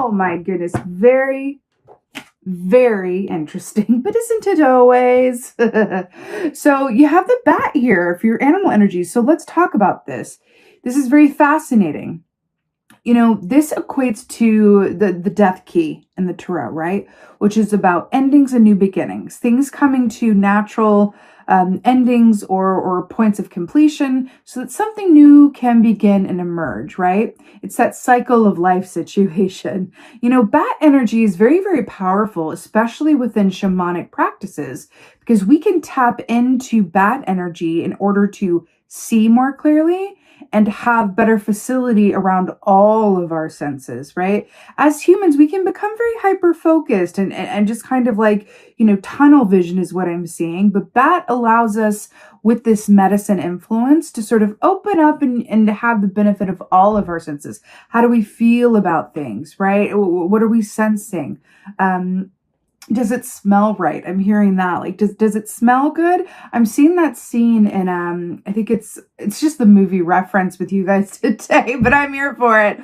Oh my goodness. Very, very interesting, but isn't it always? So you have the bat here for your animal energy. So let's talk about this. This is very fascinating. You know, this equates to the death key in the tarot, right? Which is about endings and new beginnings, things coming to natural endings or points of completion so that something new can begin and emerge, right? It's that cycle of life situation. You know, bat energy is very, very powerful, especially within shamanic practices, because we can tap into bat energy in order to see more clearly and have better facility around all of our senses, right? As humans, we can become very hyper-focused and just kind of like, you know, tunnel vision is what I'm seeing. But bat allows us with this medicine influence to sort of open up and have the benefit of all of our senses. How do we feel about things, right? What are we sensing? Does it smell right? I'm hearing that. Like, does it smell good? I'm seeing that scene in I think it's just the movie reference with you guys today, but I'm here for it.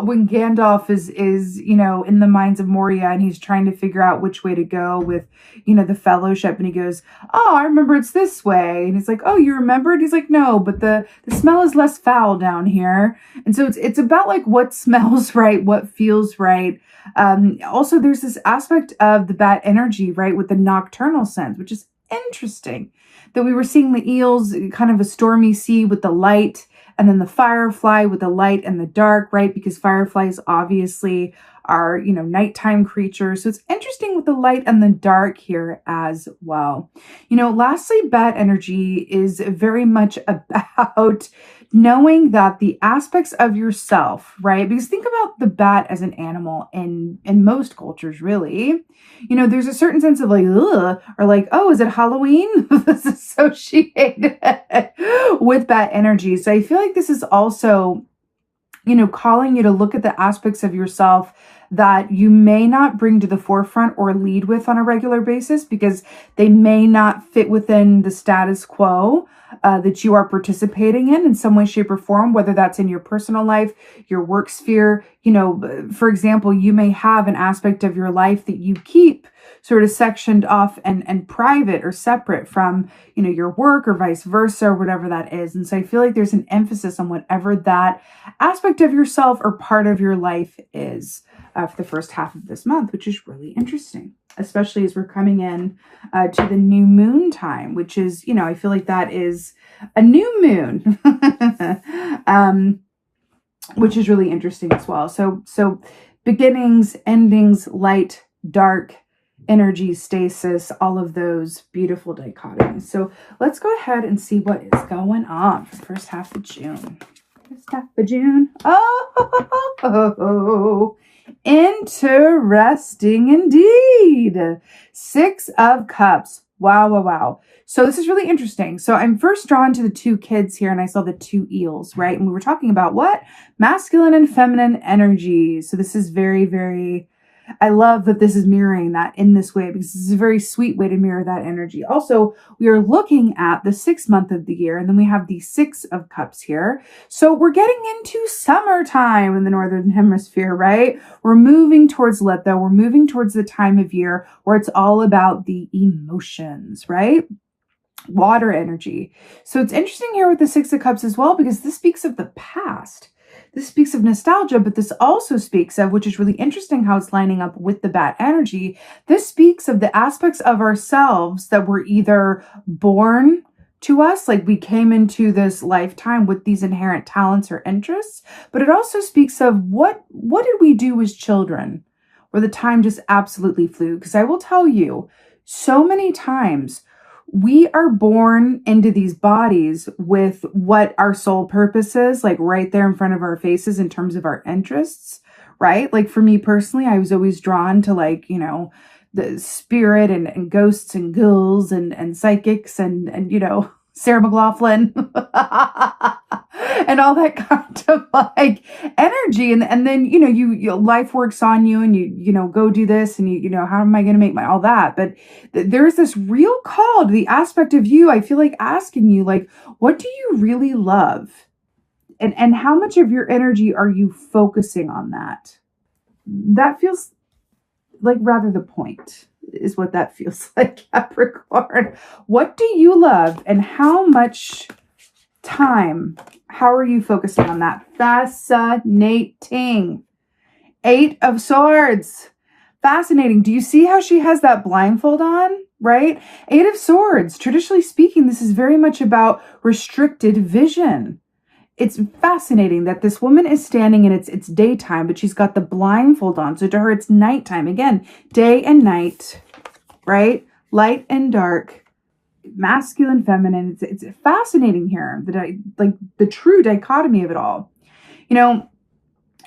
When Gandalf is you know, in the mines of Moria and he's trying to figure out which way to go with, you know, the fellowship, and he goes, "Oh, I remember it's this way." And he's like, "Oh, you remembered?" He's like, "No, but the smell is less foul down here." And so it's about like what smells right, what feels right. Also, there's this aspect of the bat energy, right, with the nocturnal sense, which is interesting. That we were seeing the eels, kind of a stormy sea with the light, and then the firefly with the light and the dark, right? Because fireflies obviously are, you know, nighttime creatures. So it's interesting with the light and the dark here as well. You know, lastly, bat energy is very much about knowing that the aspects of yourself, right? Because think about the bat as an animal in most cultures, really. You know, there's a certain sense of like, ugh, or like, oh, is it Halloween? This is associated with bat energy. So I feel like this is also, you know, calling you to look at the aspects of yourself that you may not bring to the forefront or lead with on a regular basis because they may not fit within the status quo that you are participating in some way, shape, or form, whether that's in your personal life, your work sphere. You know, for example, you may have an aspect of your life that you keep sort of sectioned off and private or separate from, you know, your work or vice versa, or whatever that is. And so I feel like there's an emphasis on whatever that aspect of yourself or part of your life is for the first half of this month, which is really interesting, especially as we're coming in to the new moon time, which is, you know, I feel like that is a new moon, which is really interesting as well. So beginnings, endings, light, dark, energy, stasis, all of those beautiful dichotomies. So let's go ahead and see what is going on for the first half of June. First half of June. Oh, interesting indeed. 6 of Cups. Wow, wow, wow. So this is really interesting. So I'm first drawn to the 2 kids here, and I saw the 2 eels, right? And we were talking about what? Masculine and feminine energies. So this is very, very, I love that this is mirroring that in this way, because this is a very sweet way to mirror that energy. Also, we are looking at the 6th month of the year, and then we have the 6 of Cups here. So we're getting into summertime in the Northern Hemisphere, right? We're moving towards Litho. We're moving towards the time of year where it's all about the emotions, right? Water energy. So it's interesting here with the 6 of Cups as well, because this speaks of the past. This speaks of nostalgia, but this also speaks of, which is really interesting how it's lining up with the bat energy, this speaks of the aspects of ourselves that were either born to us, like we came into this lifetime with these inherent talents or interests, but it also speaks of what did we do as children where the time just absolutely flew? Because I will tell you, so many times we are born into these bodies with what our soul purpose is, like right there in front of our faces in terms of our interests, right? Like for me personally, I was always drawn to, like, you know, the spirit and ghosts and ghouls and psychics and you know, Sarah McLachlan and all that kind of like energy. And then, you know, you life works on you and you know, go do this and you know, how am I going to make all that? But there's this real call to the aspect of you, I feel like asking you, like, what do you really love? And how much of your energy are you focusing on that? that feels like rather the point is what that feels like, Capricorn. What do you love and how much time, how are you focusing on that? Fascinating. 8 of Swords. Fascinating. Do you see how she has that blindfold on? Right? 8 of Swords. Traditionally speaking, this is very much about restricted vision. It's fascinating that this woman is standing and it's daytime, but she's got the blindfold on. So to her, it's nighttime. Again, day and night, right? Light and dark, masculine, feminine. It's fascinating here. Like the true dichotomy of it all. You know,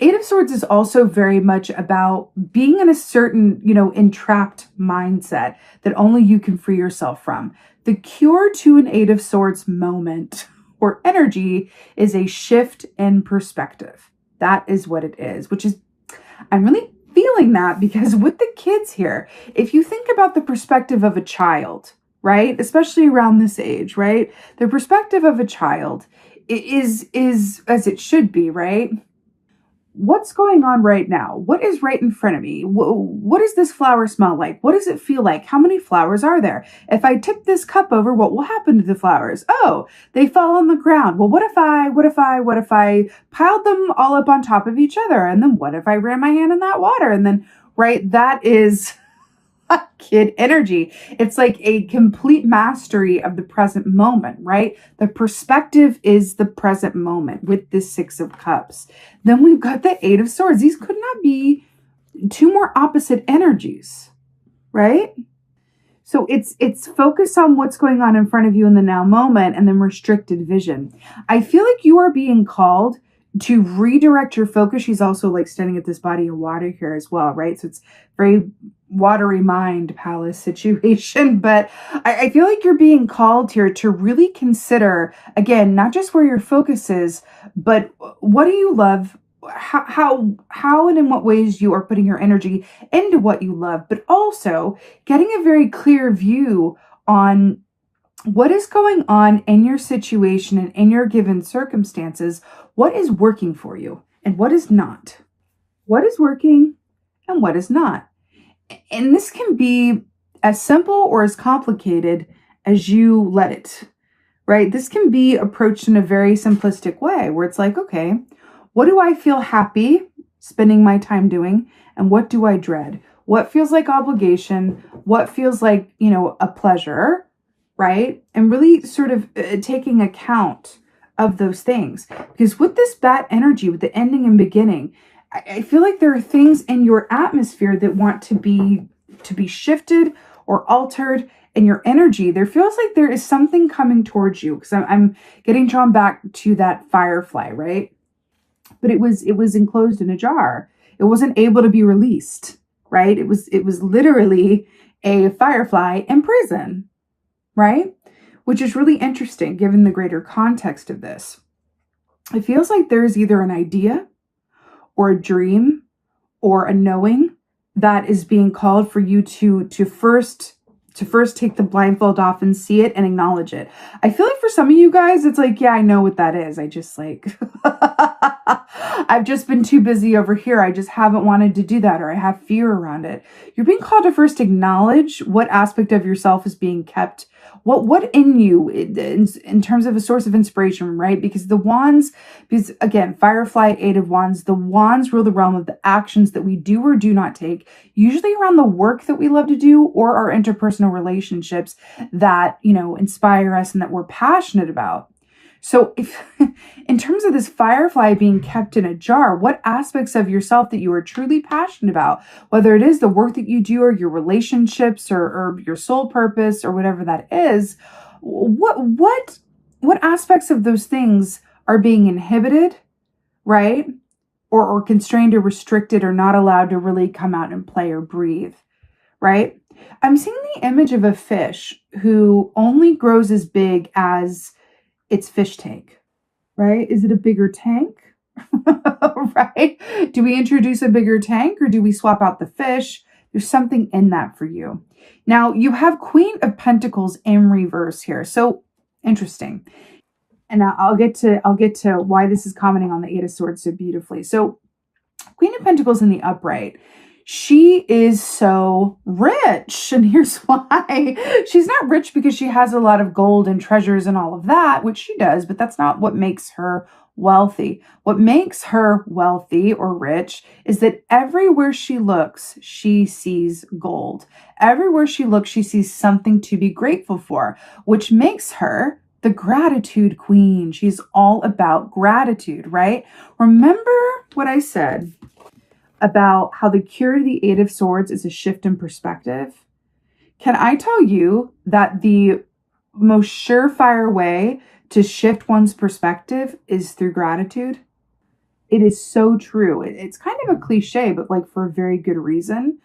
8 of Swords is also very much about being in a certain, entrapped mindset that only you can free yourself from. The cure to an 8 of Swords moment or energy is a shift in perspective. That is what it is, which is, I'm really feeling that because with the kids here, if you think about the perspective of a child, right, especially around this age, right, the perspective of a child is as it should be, right? What's going on right now? What is right in front of me? What does this flower smell like? What does it feel like? How many flowers are there? If I tip this cup over, what will happen to the flowers? Oh, they fall on the ground. Well, what if I piled them all up on top of each other? And then what if I ran my hand in that water? And then, right, that is kid energy. It's like a complete mastery of the present moment, right? The perspective is the present moment with this 6 of Cups. Then we've got the 8 of Swords. These could not be 2 more opposite energies, right? So it's focus on what's going on in front of you in the now moment and then restricted vision. I feel like you are being called to redirect your focus. She's also like standing at this body of water here as well, right? So it's very watery mind palace situation, but I feel like you're being called here to really consider, again, not just where your focus is, but what do you love, how and in what ways you are putting your energy into what you love, but also getting a very clear view on what is going on in your situation and in your given circumstances. What is working for you and what is not? What is working and what is not? And this can be as simple or as complicated as you let it, right? This can be approached in a very simplistic way where it's like, okay, what do I feel happy spending my time doing? And what do I dread? What feels like obligation? What feels like, a pleasure, right? And really sort of taking account of those things. Because with this bat energy, with the ending and beginning, I feel like there are things in your atmosphere that want to be shifted or altered in your energy. There feels like there is something coming towards you because I'm getting drawn back to that firefly, right? But it was enclosed in a jar. It wasn't able to be released, right? It was literally a firefly in prison, right? Which is really interesting given the greater context of this. It feels like there's either an idea or a dream or a knowing that is being called for you to first take the blindfold off and see it and acknowledge it. I feel like for some of you guys, it's like, yeah, I know what that is. I just like, I've just been too busy over here. I just haven't wanted to do that, or I have fear around it. You're being called to first acknowledge what aspect of yourself is being kept, what in you in terms of a source of inspiration, right? Because the wands, because again, Firefly, 8 of Wands, the wands rule the realm of the actions that we do or do not take, usually around the work that we love to do or our interpersonal relationships that, inspire us and that we're passionate about. So if in terms of this firefly being kept in a jar, what aspects of yourself that you are truly passionate about, whether it is the work that you do or your relationships or your soul purpose or whatever that is, what aspects of those things are being inhibited, right? Or constrained or restricted or not allowed to really come out and play or breathe, right? I'm seeing the image of a fish who only grows as big as its fish tank, right? Is it a bigger tank? Right? Do we introduce a bigger tank or do we swap out the fish? There's something in that for you. Now you have Queen of Pentacles in reverse here. So interesting. And I'll get to why this is commenting on the 8 of Swords so beautifully. So Queen of Pentacles in the upright. She is so rich. And here's why. She's not rich because she has a lot of gold and treasures and all of that, which she does, but that's not what makes her wealthy. What makes her wealthy or rich is that everywhere she looks, she sees gold. Everywhere she looks, she sees something to be grateful for, which makes her the gratitude queen. She's all about gratitude, right? Remember what I said about how the cure to the Eight of Swords is a shift in perspective? Can I tell you that the most surefire way to shift one's perspective is through gratitude? It is so true. It's kind of a cliche, but like for a very good reason.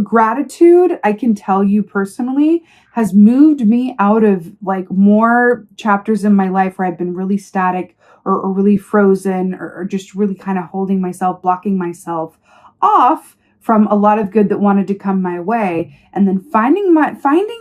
Gratitude, I can tell you personally, has moved me out of like more chapters in my life where I've been really static or really frozen or just really kind of holding myself, blocking myself off from a lot of good that wanted to come my way. And then finding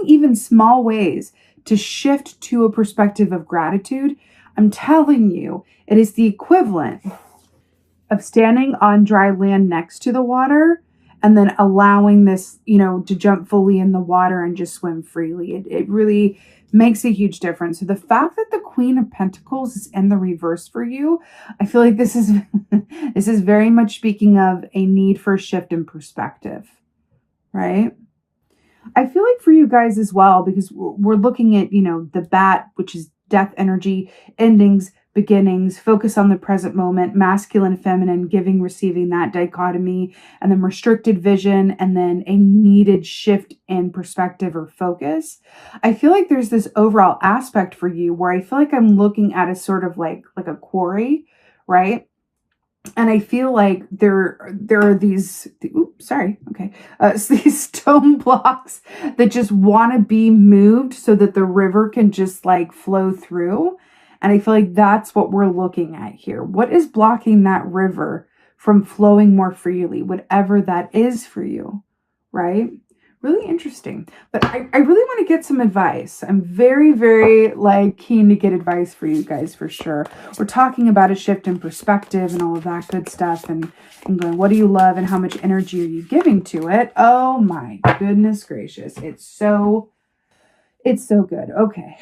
even small ways to shift to a perspective of gratitude. I'm telling you, it is the equivalent of standing on dry land next to the water and then allowing this, to jump fully in the water and just swim freely. It really makes a huge difference. So the fact that the Queen of Pentacles is in the reverse for you, I feel like this is this is very much speaking of a need for a shift in perspective, right? I feel like for you guys as well, because we're looking at, the bat, which is death energy, endings, beginnings, focus on the present moment, masculine, feminine, giving, receiving, that dichotomy, and then restricted vision, and then a needed shift in perspective or focus. I feel like there's this overall aspect for you where I feel like I'm looking at a sort of like a quarry, right? And I feel like there are these, these stone blocks that just want to be moved so that the river can just like flow through. And I feel like that's what we're looking at here. What is blocking that river from flowing more freely, whatever that is for you, right? Really interesting. But I really want to get some advice. I'm very, very keen to get advice for you guys for sure. We're talking about a shift in perspective and all of that good stuff and going, what do you love and how much energy are you giving to it? Oh my goodness gracious. It's so good. Okay.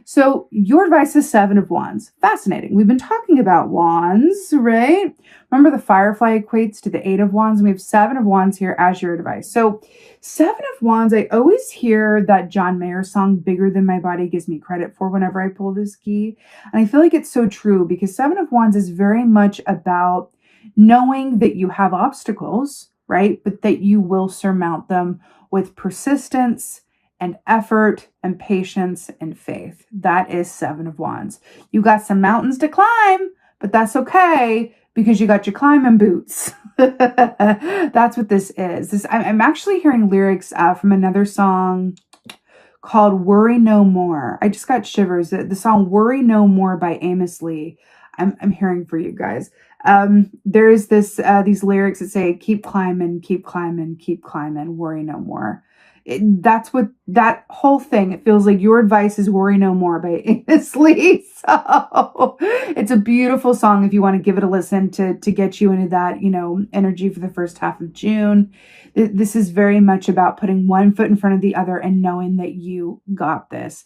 So your advice is Seven of Wands. Fascinating. We've been talking about wands, right? Remember the firefly equates to the Eight of Wands. And we have Seven of Wands here as your advice. So Seven of Wands, I always hear that John Mayer song, Bigger Than My Body Gives Me Credit For, whenever I pull this key. And I feel like it's so true because Seven of Wands is very much about knowing that you have obstacles, right? But that you will surmount them with persistence and effort and patience and faith. That is Seven of Wands. You got some mountains to climb, but that's okay because you got your climbing boots. That's what this is. I'm actually hearing lyrics from another song called Worry No More. I just got shivers. The song Worry No More by Amos Lee. I'm hearing for you guys. There is these lyrics that say, keep climbing, keep climbing, keep climbing, worry no more. That's what that whole thing, it feels like your advice is Worry No More by Amos Lee. So it's a beautiful song if you want to give it a listen to get you into that, energy for the first half of June. This is very much about putting one foot in front of the other and knowing that you got this.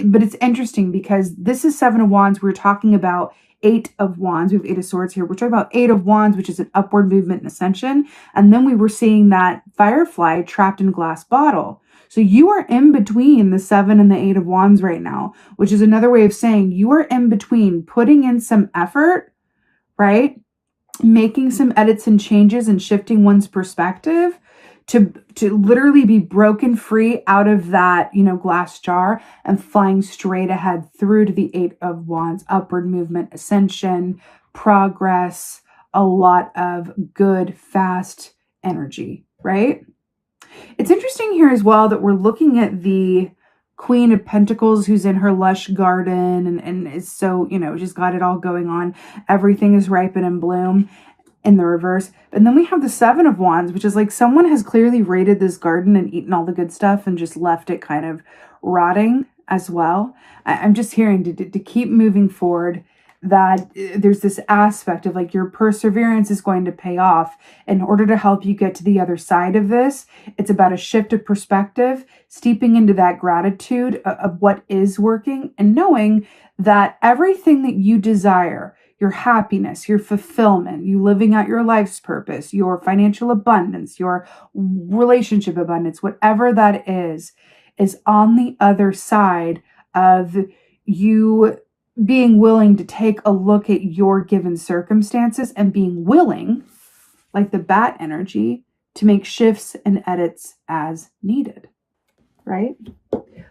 But it's interesting because this is Seven of Wands. We're talking about Eight of Wands. We have Eight of Swords here. We're talking about Eight of Wands, which is an upward movement and ascension. And then we were seeing that firefly trapped in a glass bottle. So you are in between the Seven and the Eight of Wands right now, which is another way of saying you are in between putting in some effort, right? Making some edits and changes and shifting one's perspective to literally be broken free out of that, glass jar and flying straight ahead through to the Eight of Wands, upward movement, ascension, progress, a lot of good, fast energy, right? It's interesting here as well that we're looking at the Queen of Pentacles who's in her lush garden and is so, she's got it all going on. Everything is ripe and in bloom. In the reverse. And then we have the Seven of Wands, which is like someone has clearly raided this garden and eaten all the good stuff and just left it kind of rotting as well. I'm just hearing to keep moving forward that there's this aspect of like your perseverance is going to pay off. In order to help you get to the other side of this, it's about a shift of perspective, steeping into that gratitude of what is working, and knowing that everything that you desire, your happiness, your fulfillment, you living out your life's purpose, your financial abundance, your relationship abundance, whatever that is on the other side of you being willing to take a look at your given circumstances and being willing, like the bat energy, to make shifts and edits as needed, right?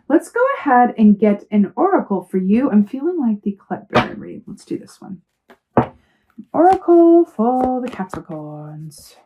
Let's go ahead and get an oracle for you. I'm feeling like the Clefbaron read. Let's do this one. Oracle for the Capricorns.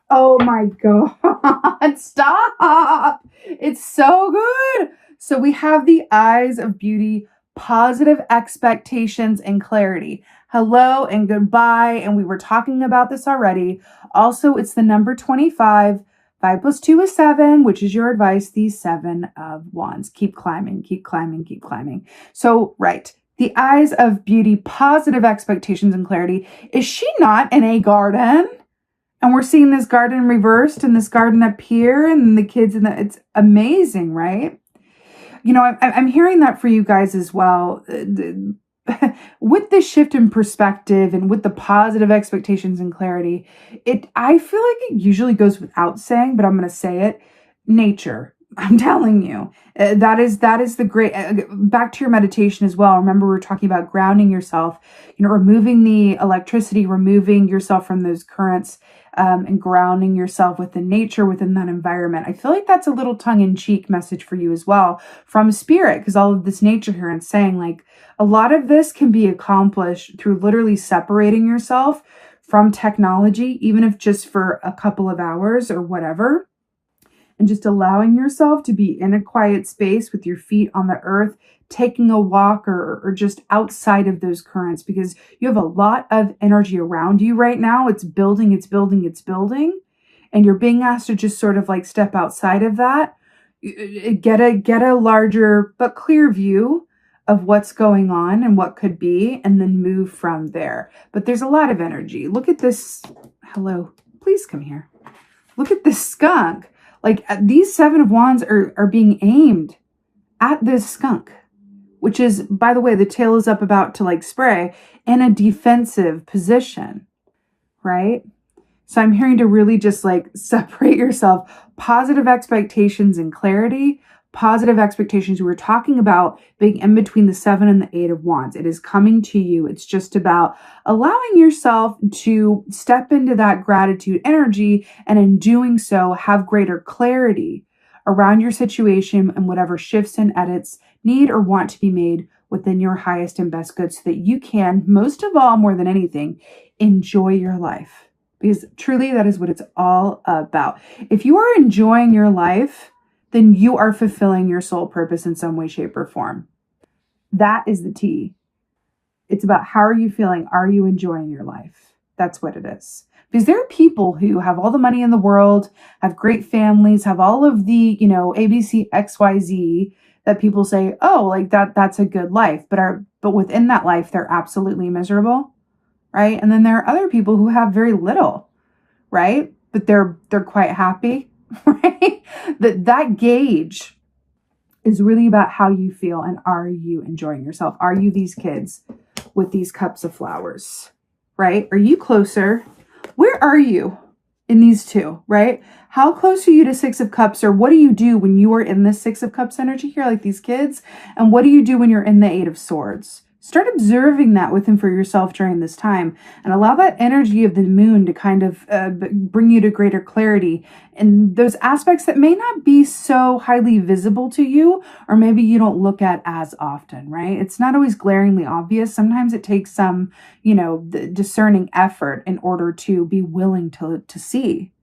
Oh my God, stop. It's so good. So we have the eyes of beauty, positive expectations and clarity. Hello and goodbye. And we were talking about this already. Also, it's the number 25. 5 + 2 is 7, which is your advice, the 7 of Wands. Keep climbing, keep climbing, keep climbing. So, right. The eyes of beauty, positive expectations and clarity. Is she not in a garden? And we're seeing this garden reversed and this garden up here and the kids in the, it's amazing, right? You know, I'm hearing that for you guys as well. With this shift in perspective and with the positive expectations and clarity, I feel like it usually goes without saying, but I'm going to say it. Nature. I'm telling you, that is the great, back to your meditation as well. Remember, we were talking about grounding yourself, you know, removing the electricity, removing yourself from those currents, and grounding yourself within nature, within that environment. I feel like that's a little tongue-in-cheek message for you as well from spirit, because all of this nature here and saying like a lot of this can be accomplished through literally separating yourself from technology, even if just for a couple of hours or whatever. And just allowing yourself to be in a quiet space with your feet on the earth, taking a walk or just outside of those currents, because you have a lot of energy around you right now. It's building, it's building, it's building. And you're being asked to just sort of like step outside of that, get a larger but clear view of what's going on and what could be, and then move from there. But there's a lot of energy. Look at this. Hello, please come here. Look at this skunk. Like these 7 of Wands are being aimed at this skunk, which is, by the way, the tail is up about to like spray in a defensive position, right? So I'm hearing to really just like separate yourself, positive expectations and clarity, positive expectations. We were talking about being in between the 7 and the 8 of Wands. It is coming to you. It's just about allowing yourself to step into that gratitude energy, and in doing so, have greater clarity around your situation and whatever shifts and edits need or want to be made within your highest and best good, so that you can, most of all, more than anything, enjoy your life. Because truly, that is what it's all about. If you are enjoying your life, then you are fulfilling your soul purpose in some way, shape, or form. That is the T. It's about how are you feeling? Are you enjoying your life? That's what it is. Because there are people who have all the money in the world, have great families, have all of the, you know, ABC, XYZ that people say, oh, like that's a good life. But within that life, they're absolutely miserable, right? And then there are other people who have very little, right? But they're quite happy. Right? That gauge is really about how you feel, and are you enjoying yourself? Are you these kids with these cups of flowers, right? Are you closer? Where are you in these two, right? How close are you to 6 of Cups, or what do you do when you are in the 6 of Cups energy here, like these kids? And what do you do when you're in the 8 of Swords? Start observing that within for yourself during this time, and allow that energy of the moon to kind of bring you to greater clarity and those aspects that may not be so highly visible to you, or maybe you don't look at as often, right? It's not always glaringly obvious. Sometimes it takes some, you know, discerning effort in order to be willing to see.